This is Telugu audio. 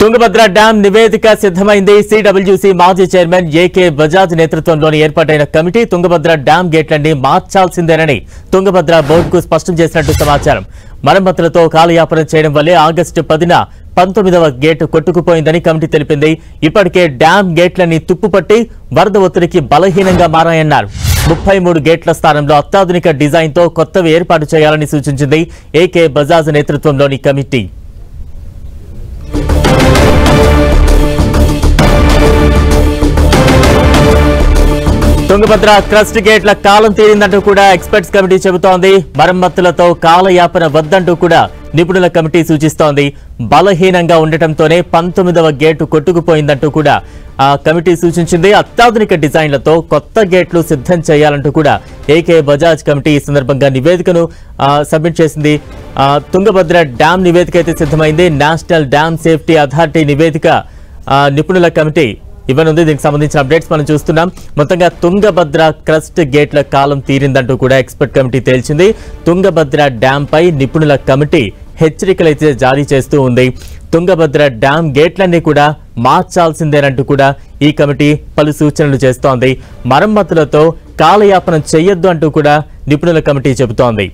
తుంగభద్ర డ్యాం నివేదిక సిద్ధమైంది. సిడబ్ల్యూసీ మాజీ చైర్మన్ ఏకే బజాజ్ నేతృత్వంలోని ఏర్పాటైన కమిటీ తుంగభద్ర డ్యాం గేట్లన్నీ మార్చాల్సిందేనని తుంగభద్ర బోర్డుకు స్పష్టం చేసినట్టు సమాచారం. మరమ్మతులతో కాలయాపన చేయడం వల్లే ఆగస్టు 10న 19వ గేటు కొట్టుకుపోయిందని కమిటీ తెలిపింది. ఇప్పటికే డ్యాం గేట్లన్నీ తుప్పుపట్టి వరద ఒత్తిడికి బలహీనంగా మారాయన్నారు. 33 గేట్ల స్థానంలో అత్యాధునిక డిజైన్తో కొత్తవి ఏర్పాటు చేయాలని సూచించింది ఏకే బజాజ్ నేతృత్వంలోని కమిటీ. తుంగభద్ర క్రస్ట్ గేట్ల కాలం తీరిందంటూ కూడా ఎక్స్పర్ట్స్ కమిటీ చెబుతోంది. మరమ్మతులతో కాలయాపన వద్దంటూ కూడా నిపుణుల కమిటీ సూచిస్తోంది. బలహీనంగా ఉండటంతోనే 19వ గేటు కొట్టుకుపోయిందంటూ కూడా ఆ కమిటీ సూచించింది. అత్యాధునిక డిజైన్లతో కొత్త గేట్లు సిద్ధం చేయాలంటూ కూడా ఏకే బజాజ్ కమిటీ ఈ సందర్భంగా నివేదికను సబ్మిట్ చేసింది. తుంగభద్ర డ్యాం నివేదిక అయితే సిద్ధమైంది. నేషనల్ డ్యాం సేఫ్టీ అథారిటీ నివేదిక నిపుణుల కమిటీ ఇవ్వనుంది. దీనికి సంబంధించిన అప్డేట్స్ మనం చూస్తున్నాం. మొత్తంగా తుంగభద్ర క్రస్ట్ గేట్ల కాలం తీరిందంటూ కూడా ఎక్స్పర్ట్ కమిటీ తేల్చింది. తుంగభద్ర డ్యాం పై నిపుణుల కమిటీ హెచ్చరికలైతే జారీ చేస్తూ ఉంది. తుంగభద్ర డ్యాం గేట్లన్నీ కూడా మార్చాల్సిందేనంటూ కూడా ఈ కమిటీ పలు సూచనలు చేస్తోంది. మరమ్మతులతో కాలయాపన చేయొద్దు అంటూ కూడా నిపుణుల కమిటీ చెబుతోంది.